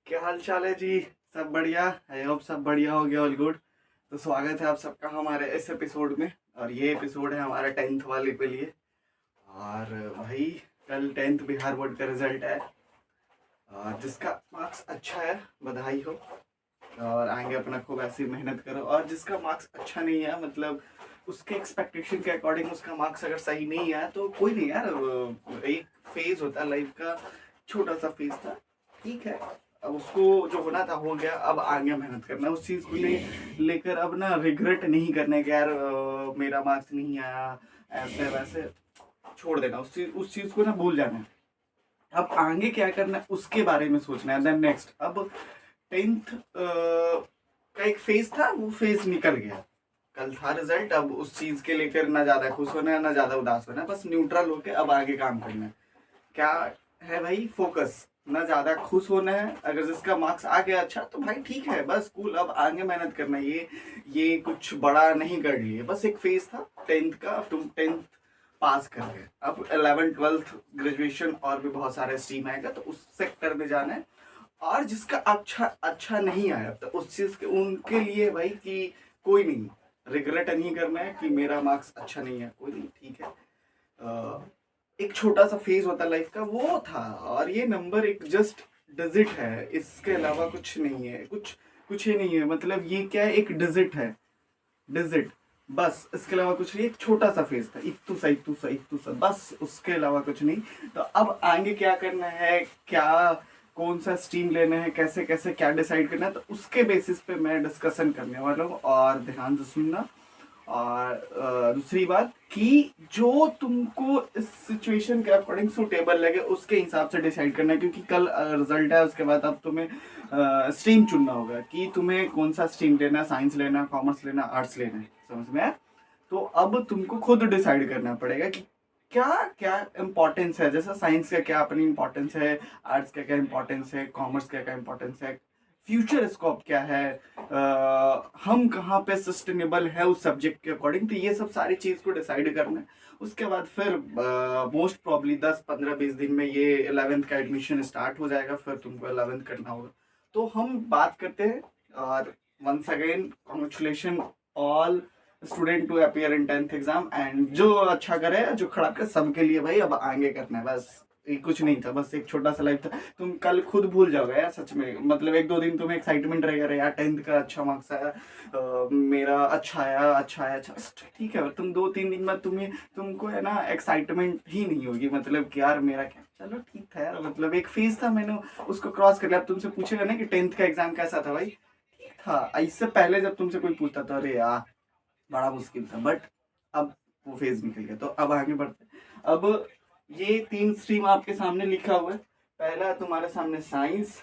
क्या हाल चाल है जी। सब बढ़िया। आई होप सब बढ़िया हो गया। All good. तो स्वागत है आप सबका हमारे इस एपिसोड में। और ये एपिसोड है हमारा 10th वाले के लिए। और भाई, कल 10th बिहार बोर्ड का रिजल्ट है। और जिसका मार्क्स अच्छा है, बधाई हो। और आगे अपना खूब ऐसी मेहनत करो। और जिसका मार्क्स अच्छा नहीं है, मतलब उसके एक्सपेक्टेशन के अकॉर्डिंग उसका मार्क्स अगर सही नहीं आया तो कोई नहीं यार, एक फेज होता है लाइफ का। छोटा सा फेज था, ठीक है। अब उसको जो होना था हो गया। अब आगे मेहनत करना है उस चीज को लेकर। अब ना रिग्रेट नहीं करने के यार, मेरा मार्क्स नहीं आया ऐसे वैसे। छोड़ देना उस चीज को ना, भूल जाना है। अब आगे क्या करना है उसके बारे में सोचना है। देन नेक्स्ट, अब 10th का एक फेज था, वो फेज निकल गया। कल था रिजल्ट। अब उस चीज के लेकर ना ज्यादा खुश होना है ना ज्यादा उदास होना है, बस न्यूट्रल होके अब आगे काम करना है। क्या है भाई, फोकस। ना ज्यादा खुश होना है। अगर जिसका मार्क्स आ गया अच्छा तो भाई ठीक है, बस कूल। अब आगे मेहनत करना है। ये कुछ बड़ा नहीं कर लिए, बस एक फेज था 10th का। अब तुम 10th पास कर गए। अब 11th 12th ग्रेजुएशन और भी बहुत सारे स्ट्रीम आएगा, तो उस सेक्टर में जाना है। और जिसका अच्छा अच्छा नहीं आया तो उस चीज के उनके लिए भाई कि कोई नहीं, रिग्रेट नहीं करना है कि मेरा मार्क्स अच्छा नहीं है, कोई नहीं, ठीक है। एक छोटा सा फेज होता है लाइफ का, वो था। और ये नंबर एक जस्ट डिजिट है, इसके अलावा कुछ नहीं है। कुछ ही नहीं है। मतलब ये क्या है, एक डिजिट है। डिजिट, बस इसके अलावा कुछ नहीं। एक छोटा सा फेज था, इतू सा इतू सा इतू सा, बस उसके अलावा कुछ नहीं। तो अब आगे क्या करना है, क्या कौन सा स्ट्रीम लेना है, कैसे कैसे क्या डिसाइड करना है, तो उसके बेसिस पे मैं डिस्कशन करने वाला हूँ। और ध्यान से सुनना। और दूसरी बात कि जो तुमको इस सिचुएशन के अकॉर्डिंग सुटेबल लगे उसके हिसाब से डिसाइड करना है। क्योंकि कल रिजल्ट है, उसके बाद अब तुम्हें स्ट्रीम चुनना होगा कि तुम्हें कौन सा स्ट्रीम लेना, साइंस लेना, कॉमर्स लेना, आर्ट्स लेना है। समझ में आया? तो अब तुमको खुद डिसाइड करना पड़ेगा कि क्या क्या इम्पोर्टेंस है। जैसा साइंस का क्या अपनी इम्पोर्टेंस है, आर्ट्स का क्या इम्पोर्टेंस है, कॉमर्स का क्या इम्पोर्टेंस है, फ्यूचर स्कोप क्या है, हम कहाँ पे सस्टेनेबल है उस सब्जेक्ट के अकॉर्डिंग। तो ये सब सारी चीज को डिसाइड करना है। उसके बाद फिर मोस्ट प्रॉब्ली 10 15 20 दिन में ये 11th का एडमिशन स्टार्ट हो जाएगा। फिर तुमको 11th करना होगा। तो हम बात करते हैं। और once again congratulation all student to appear in 10th exam. And जो अच्छा करे, जो खड़ा करे, सबके लिए भाई अब आगे करना है बस। ये कुछ नहीं था, बस एक छोटा सा लाइफ था। तुम कल खुद भूल जाओगे यार, सच में। मतलब एक दो दिन तुम्हें एक्साइटमेंट रहेगा, अरे यार 10th का अच्छा मार्क्स आया, मेरा अच्छा आया, अच्छा आया, अच्छा। ठीक है, तुम 2 3 दिन बाद तुमको है ना एक्साइटमेंट ही नहीं होगी। मतलब कि यार मेरा क्या, चलो ठीक था यार। मतलब एक फेज था, मैंने उसको क्रॉस कर लिया। अब तुमसे पूछेगा ना कि 10th का एग्जाम कैसा था भाई, ठीक था। इससे पहले जब तुमसे कोई पूछता था, अरे यार बड़ा मुश्किल था। बट अब वो फेज निकल गया। तो अब आगे बढ़ते हैं। अब ये 3 स्ट्रीम आपके सामने लिखा हुआ है। पहला है तुम्हारे सामने साइंस,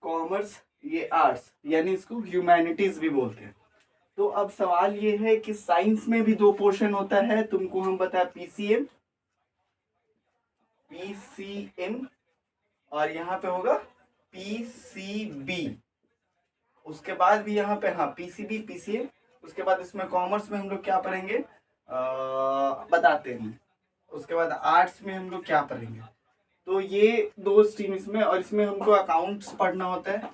कॉमर्स, ये आर्ट्स, यानी इसको ह्यूमैनिटीज भी बोलते हैं। तो अब सवाल ये है कि साइंस में भी दो पोर्शन होता है, तुमको हम बताए पीसीएम, पीसीएम, और यहाँ पे होगा पीसीबी। उसके बाद भी यहाँ पे, हाँ, पीसीबी पीसीएम। उसके बाद इसमें कॉमर्स में हम लोग क्या पढ़ेंगे, बताते हैं। उसके बाद आर्ट्स में हम लोग क्या पढ़ेंगे। तो ये दो स्ट्रीम इसमें। और इसमें हमको अकाउंट्स पढ़ना होता है,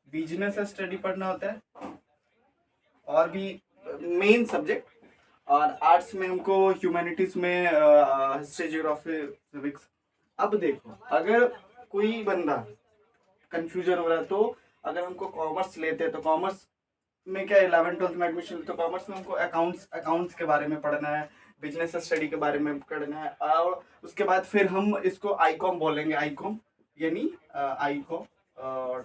बिजनेस स्टडी पढ़ना होता है, और भी मेन सब्जेक्ट। और आर्ट्स में हमको ह्यूमैनिटीज में हिस्ट्री, ज्योग्राफी, सिविक्स। अब देखो, अगर कोई बंदा कंफ्यूजन हो रहा है, तो अगर हमको कॉमर्स लेते हैं तो कॉमर्स में क्या 11th 12th में एडमिशन, तो कॉमर्स में हमको अकाउंट्स अकाउंट्स के बारे में पढ़ना है, बिजनेस स्टडी के बारे में पढ़ना है। और उसके बाद फिर हम इसको आईकॉम बोलेंगे। आईकॉम यानी आईकॉम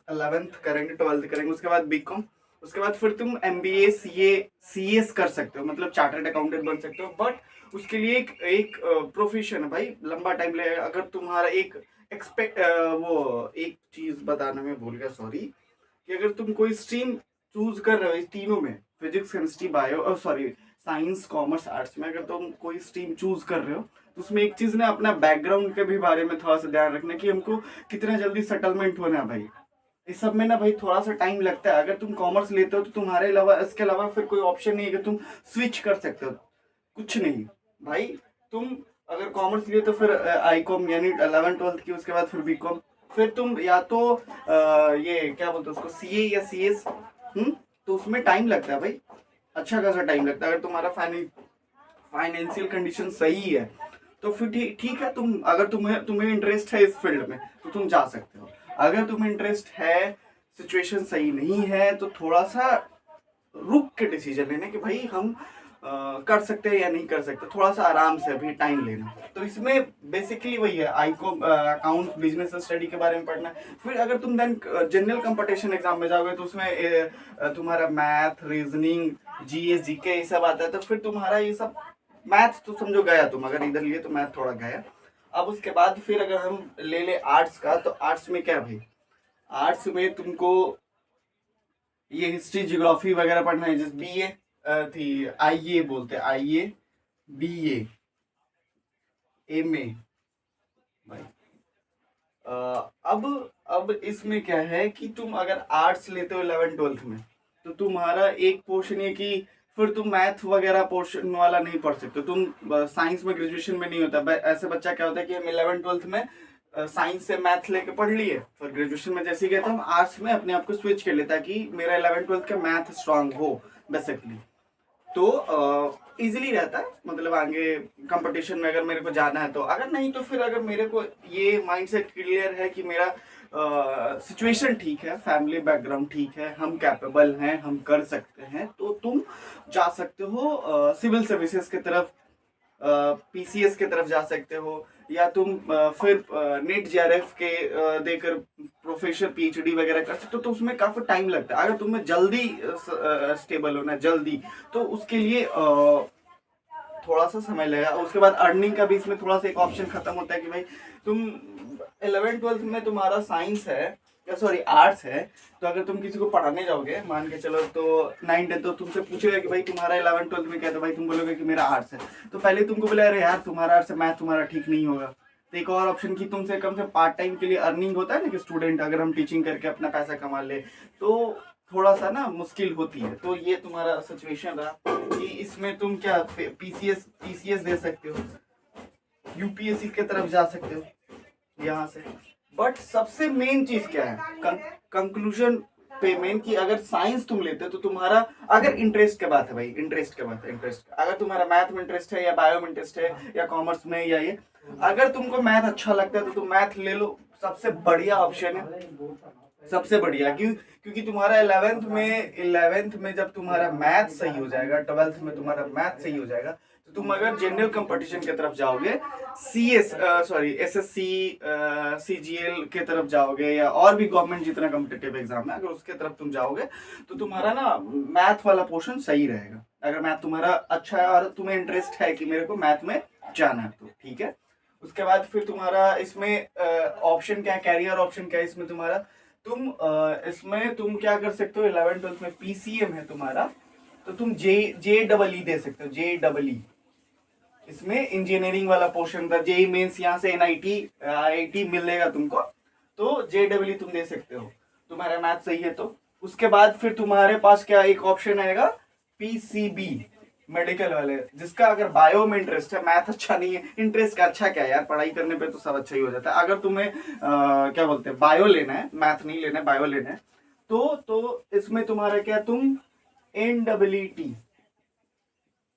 11th करेंगे, 12th करेंगे, उसके बाद बीकॉम। उसके बाद फिर तुम एमबीए, सीएस कर सकते हो, मतलब चार्टर्ड अकाउंटेंट बन सकते हो। बट उसके लिए एक एक प्रोफेशन है भाई, लंबा टाइम लगेगा। अगर तुम्हारा एक एक्सपेक्ट वो एक चीज बताना मैं भूल गया, सॉरी। कि अगर तुम कोई स्ट्रीम चूज कर रहे हो इस तीनों में, physics, chemistry, bio, sorry, science, commerce, arts में, अगर तुम कोई स्ट्रीम चूज कर रहे हो, तो उसमें एक चीज ना, अपना बैकग्राउंड के भी बारे में थोड़ा सा ध्यान रखना कि हमको कितना जल्दी सेटलमेंट होना है भाई। इस सब में ना भाई थोड़ा सा टाइम लगता है। अगर तुम कॉमर्स लेते हो तो तुम्हारे अलावा, इसके अलावा फिर कोई ऑप्शन नहीं है कि तुम स्विच कर सकते हो। कुछ नहीं भाई। तुम अगर कॉमर्स लिए तो फिर आईकॉम यानी 11th 12th की, उसके बाद फिर बीकॉम, फिर तुम या तो ये क्या बोलते हैं उसको, सीए या सीएस, तो उसमें टाइम लगता है भाई, अच्छा खासा टाइम लगता है। अगर तुम्हारा फाइनेंशियल कंडीशन सही है तो फिर ठीक है, तुम अगर तुम्हें तुम्हें इंटरेस्ट है इस फील्ड में तो तुम जा सकते हो। अगर तुम्हें इंटरेस्ट है, सिचुएशन सही नहीं है, तो थोड़ा सा रुक के डिसीजन लेने कि भाई हम कर सकते हैं या नहीं कर सकते, थोड़ा सा आराम से अभी टाइम लेना। तो इसमें बेसिकली वही है, आईको अकाउंट बिजनेस स्टडी के बारे में पढ़ना है। फिर अगर तुम देन जनरल कंपटीशन एग्जाम में जाओगे तो उसमें तुम्हारा मैथ, रीजनिंग, जीएस, जीके ये सब आता है। तो फिर तुम्हारा ये सब मैथ तो समझो गया, तुम अगर इधर लिए तो मैथ थोड़ा गया। अब उसके बाद फिर अगर हम ले आर्ट्स का, तो आर्ट्स में क्या भाई, आर्ट्स में तुमको ये हिस्ट्री, ज्योग्राफी वगैरह पढ़ना है। जैसे बीए थी, आईए बोलते हैं, आईए, बीए, एमए भाई। अब इसमें क्या है कि तुम अगर आर्ट्स लेते हो 11th-12th में, तो तुम्हारा एक पोर्शन है कि फिर तुम मैथ वगैरह पोर्शन वाला नहीं पढ़ सकते। तुम साइंस में ग्रेजुएशन में नहीं होता ऐसे बच्चा क्या होता है कि हम 11th-12th में साइंस से मैथ लेके पढ़ लिए, फिर ग्रेजुएशन में जैसे ही गए तो हम आर्ट्स में अपने आप को स्विच कर लेता कि मेरा 11th-12th का मैथ स्ट्रांग हो बेसिकली, तो इजीली रहता है। मतलब आगे कंपटीशन में अगर मेरे को जाना है तो, अगर नहीं तो फिर अगर मेरे को ये माइंडसेट क्लियर है कि मेरा सिचुएशन ठीक है, फैमिली बैकग्राउंड ठीक है, हम कैपेबल हैं, हम कर सकते हैं, तो तुम जा सकते हो सिविल सर्विसेज की तरफ, पीसीएस की तरफ जा सकते हो, या तुम फिर नेट जेआरएफ के देकर प्रोफेसर पीएचडी वगैरह कर सकते हो। तो उसमें काफी टाइम लगता है। अगर तुम्हें जल्दी स्टेबल होना है जल्दी, तो उसके लिए थोड़ा सा समय लगेगा। उसके बाद अर्निंग का भी इसमें थोड़ा सा एक ऑप्शन खत्म होता है कि भाई तुम 11th-12th में तुम्हारा साइंस है या सॉरी आर्ट्स है, तो अगर तुम किसी को पढ़ाने जाओगे मान के चलो, तो 9th तो तुमसे पूछेगा कि भाई तुम्हारा 11th-12th में क्या, तो भाई तुम बोलोगे कि मेरा आर्ट्स है। तो पहले तुमको बोला अरे यार तुम्हारा आर्ट्स है, मैथ तुम्हारा ठीक नहीं होगा। तो एक और ऑप्शन की तुमसे कम से पार्ट टाइम के लिए अर्निंग होता है ना कि स्टूडेंट अगर हम टीचिंग करके अपना पैसा कमा ले, तो थोड़ा सा ना मुश्किल होती है। तो ये तुम्हारा सिचुएशन रहा कि इसमें तुम क्या पीसीएस दे सकते हो, यूपीएससी की तरफ जा सकते हो यहाँ से। बट सबसे मेन चीज क्या है, कंक्लूजन पे मेन, कि अगर साइंस तुम लेते हो तो तुम्हारा, अगर इंटरेस्ट की बात है भाई, इंटरेस्ट की बात है, इंटरेस्ट अगर तुम्हारा मैथ में इंटरेस्ट है या बायो में इंटरेस्ट है या कॉमर्स में या ये, अगर तुमको मैथ अच्छा लगता है तो तुम मैथ ले लो, सबसे बढ़िया ऑप्शन है, सबसे बढ़िया। क्योंकि तुम्हारा 11th में जब तुम्हारा मैथ सही हो जाएगा, 12th में तुम्हारा मैथ सही हो जाएगा, तो तुम अगर जनरल कंपटीशन की तरफ जाओगे, एसएससी, सीजीएल के तरफ जाओगे, या और भी गवर्नमेंट जितना कम्पिटेटिव एग्जाम है अगर उसके तरफ तुम जाओगे, तो तुम्हारा ना मैथ वाला पोर्शन सही रहेगा। अगर मैथ तुम्हारा अच्छा है और तुम्हें इंटरेस्ट है कि मेरे को मैथ में जाना है, तो ठीक है। उसके बाद फिर तुम्हारा इसमें ऑप्शन क्या है, कैरियर ऑप्शन क्या है इसमें तुम्हारा, इसमें तुम क्या कर सकते हो, 11th-12th में पीसीएम है तुम्हारा, तो तुम जे दे सकते हो, जे, इसमें इंजीनियरिंग वाला पोर्शन था। जेई मेंस यहाँ से आईआईटी मिलेगा तुमको, तो जे तुम दे सकते हो, तुम्हारा मैथ सही है तो। उसके बाद फिर तुम्हारे पास क्या एक ऑप्शन आएगा, पीसीबी, मेडिकल वाले, जिसका अगर बायो में इंटरेस्ट है, मैथ अच्छा नहीं है, इंटरेस्ट का अच्छा क्या है यार, पढ़ाई करने पे तो सब अच्छा ही हो जाता है। अगर तुम्हें क्या बोलते हैं बायो लेना है, मैथ नहीं लेना है, बायो लेना है, तो इसमें तुम्हारा क्या, तुम NEET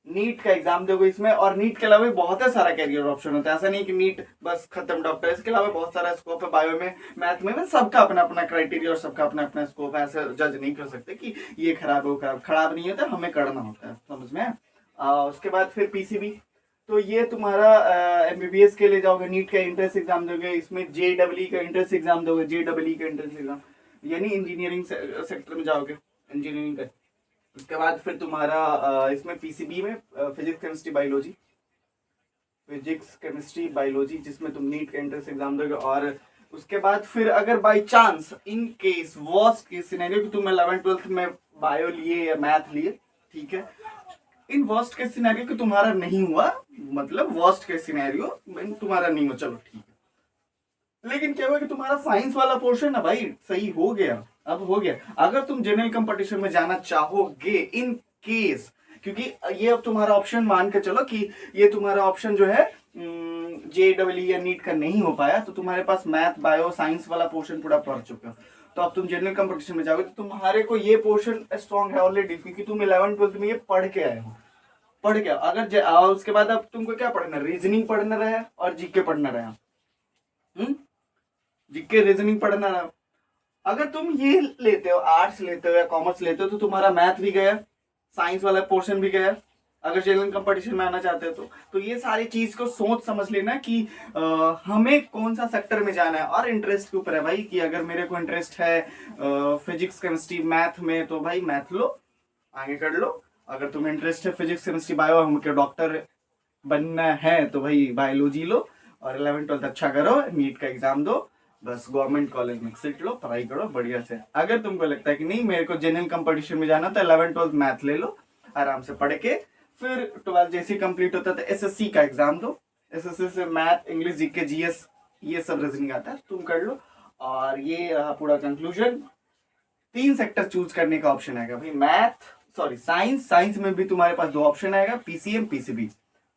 नीट का एग्जाम दोगे इसमें। और नीट के अलावा बहुत सारा कैरियर ऑप्शन होता है, ऐसा नहीं कि नीट बस खत्म डॉक्टर, इसके अलावा बहुत सारा स्कोप है बायो में, मैथ में सबका अपना अपना क्राइटेरिया और सबका अपना अपना स्कोप है। ऐसे जज नहीं कर सकते कि ये खराब है, वो खराब नहीं होता, हमें करना होता है, समझ में। उसके बाद फिर पीसीबी, तो ये तुम्हारा एमबीबीएस के लिए जाओगे, नीट का एंट्रेंस एग्जाम दोगे, इसमें जेई का एंट्रेंस एग्जाम दोगे, जेई का एंट्रेंस एग्जाम, यानी इंजीनियरिंग सेक्टर में जाओगे, इंजीनियरिंग का। उसके बाद फिर तुम्हारा इसमें पीसीबी में फिजिक्स केमिस्ट्री बायोलॉजी, जिसमें तुम नीट का एंट्रेंस एग्जाम दोगे। और उसके बाद फिर अगर by chance in case worst case scenario कि तुम 11th-12th में बायो लिए या मैथ लिए, ठीक है, इन वर्स्ट केस सिनेरियो कि तुम्हारा नहीं हुआ, मतलब वर्स्ट केस सिनेरियो तुम्हारा नहीं हुआ, चलो ठीक है, लेकिन क्या हुआ कि तुम्हारा साइंस वाला पोर्शन है भाई सही हो गया, अब हो गया। अगर तुम जनरल कंपटीशन में जाना चाहोगे इन केस, क्योंकि ये अब तुम्हारा ऑप्शन मान के चलो कि ये तुम्हारा ऑप्शन जो है JEE या नीट का नहीं हो पाया तो तुम्हारे पास मैथ बायो साइंस वाला पोर्शन पूरा पढ़ चुके हो, तो अब तुम जनरल कंपटीशन में जाओगे तो तुम्हारे को ये पोर्शन स्ट्रॉन्ग है ऑलरेडी, क्योंकि तुम 11th-12th में ये पढ़ के आए हो। पढ़ के उसके बाद अब तुमको क्या पढ़ना, रीजनिंग पढ़ना रहा और जीके पढ़ना रहा। जीके रीजनिंग पढ़ना रहा। अगर तुम ये लेते हो, आर्ट्स लेते हो या कॉमर्स लेते हो, तो तुम्हारा मैथ भी गया, साइंस वाला पोर्शन भी गया, अगर जनरल कंपटीशन में आना चाहते हो तो ये सारी चीज को सोच समझ लेना कि हमें कौन सा सेक्टर में जाना है, और इंटरेस्ट के ऊपर है भाई, कि अगर मेरे को इंटरेस्ट है फिजिक्स केमिस्ट्री मैथ में तो भाई मैथ लो, आगे कर लो। अगर तुम्हें इंटरेस्ट है फिजिक्स केमिस्ट्री बायो, हमको डॉक्टर बनना है तो भाई बायोलॉजी लो, और 11th-12th अच्छा करो, नीट का एग्जाम दो, बस गवर्नमेंट कॉलेज में सीट लो, पढ़ाई करो बढ़िया से। अगर तुमको लगता है कि नहीं मेरे को जनरल कंपटीशन में जाना, तो 11th-12th मैथ ले लो आराम से पढ़ के, फिर 12th जैसे कंप्लीट होता है तो SSC का एग्जाम दो। SSC से मैथ, इंग्लिश, जीके, GS ये सब रीजनिंग आता है, तुम कर लो। और ये रहा पूरा कंक्लूजन। 3 सेक्टर चूज करने का ऑप्शन आएगा भाई, साइंस में भी तुम्हारे पास 2 ऑप्शन आएगा, PCM, PCB।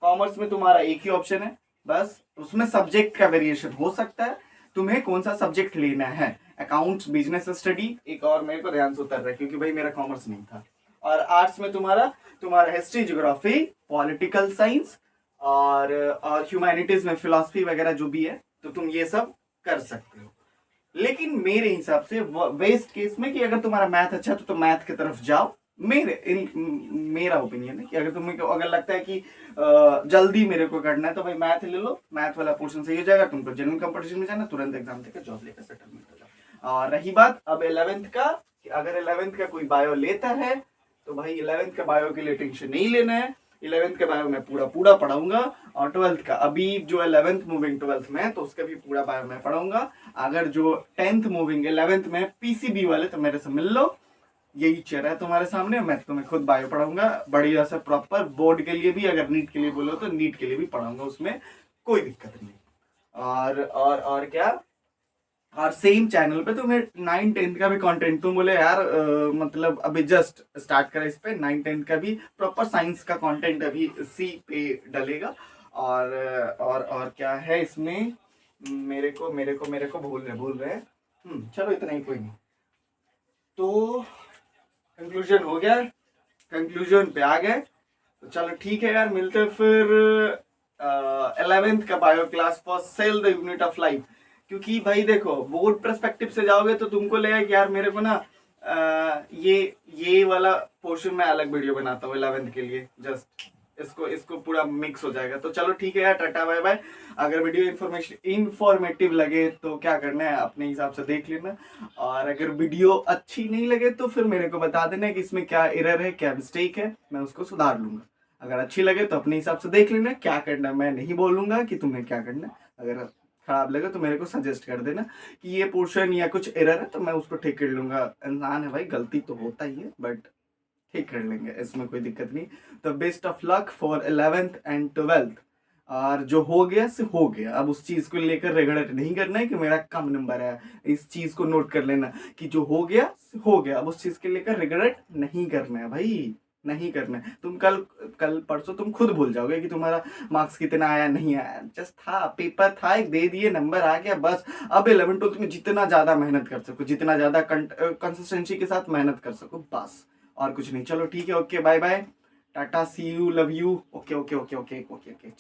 कॉमर्स में तुम्हारा एक ही ऑप्शन है बस, उसमें सब्जेक्ट का वेरिएशन हो सकता है, तुम्हें कौन सा सब्जेक्ट लेना है, अकाउंट्स, बिजनेस स्टडी, एक और मेरे को ध्यान से उतर रहा है क्योंकि भाई मेरा कॉमर्स नहीं था। और आर्ट्स में तुम्हारा हिस्ट्री, ज्योग्राफी, पॉलिटिकल साइंस और ह्यूमैनिटीज में फिलॉसफी वगैरह जो भी है, तो तुम ये सब कर सकते हो। लेकिन मेरे हिसाब से वेस्ट केस में कि अगर तुम्हारा मैथ अच्छा है तो मैथ की तरफ जाओ। मेरा ओपिनियन है कि अगर तुम्हें अगर लगता है कि जल्दी मेरे को करना है तो भाई मैथ ले लो, मैथ वाला पोर्शन सही हो जाएगा, तुमको जनरल कंपटीशन में जाना, तुरंत एग्जाम देकर जॉब लेकर सेटलमेंट हो जाओ। और रही बात अब 11th का, कि अगर 11th का कोई बायो लेता है तो भाई 11th का बायो के लिए टेंशन नहीं लेना है, 11th के बायो में पूरा पढ़ाऊंगा, और 12th का अभी जो 11th मूविंग 12th में तो उसका भी पूरा बायो में पढ़ाऊंगा। अगर जो 10th मूविंग 11th में PCB वाले तो मेरे से मिल लो, यही चेहरा है तुम्हारे सामने, मैं तुम्हें खुद बायो पढ़ाऊंगा बढ़िया से प्रॉपर, बोर्ड के लिए भी, अगर नीट के लिए बोलो तो नीट के लिए भी पढ़ाऊंगा, उसमें कोई दिक्कत नहीं। और क्या, और सेम चैनल पे तुम्हें 9-10 का भी कंटेंट, तुम बोले यार मतलब अभी जस्ट स्टार्ट करा इस पे, 9-10 का भी प्रॉपर साइंस का कंटेंट अभी इसी पे डलेगा। और क्या है इसमें, मेरे को भूल रहे हैं। चलो इतना ही, कोई नहीं। तो कंक्लूजन हो गया, कंक्लूजन पे आ गए, तो चलो ठीक है यार, मिलते हैं फिर 11th का bio class for sale the unit of life. क्योंकि भाई देखो, बोर्ड पर्सपेक्टिव से जाओगे तो तुमको लगेगा कि यार मेरे को ना ये वाला पोर्शन में अलग वीडियो बनाता हूँ 11th के लिए, जस्ट इसको पूरा मिक्स हो जाएगा। तो चलो ठीक है यार, टाटा बाय बाय। अगर वीडियो इंफॉर्मेटिव लगे तो क्या करना है, अपने हिसाब से देख लेना, और अगर वीडियो अच्छी नहीं लगे तो फिर मेरे को बता देना कि इसमें क्या एरर है, क्या मिस्टेक है, मैं उसको सुधार लूंगा। अगर अच्छी लगे तो अपने हिसाब से देख लेना क्या करना है, मैं नहीं बोलूंगा कि तुम्हें क्या करना है। अगर खराब लगे तो मेरे को सजेस्ट कर देना कि ये पोर्शन या कुछ एरर है, तो मैं उसको ठीक कर लूंगा। इंसान है भाई, गलती तो होता ही है, बट ठीक कर लेंगे, इसमें कोई दिक्कत नहीं। तो best of luck for 11th and 12th। और जो हो गया से हो गया, अब उस चीज को लेकर रिग्रेट नहीं करना है कि मेरा कम नंबर है, इस चीज को नोट कर लेना कि जो हो गया से हो गया, अब उस चीज के लेकर रिग्रेट नहीं करना है भाई, नहीं करना है। तुम कल परसों तुम खुद भूल जाओगे कि तुम्हारा मार्क्स कितना आया नहीं आया, जस्ट था, पेपर था, एक दे दिए, नंबर आ गया, बस। अब 11th-12th में जितना ज्यादा मेहनत कर सको, जितना ज्यादा कंसिस्टेंसी के साथ मेहनत कर सको, बस, और कुछ नहीं। चलो ठीक है, okay, bye bye, tata, see you, love you, okay okay okay okay okay okay.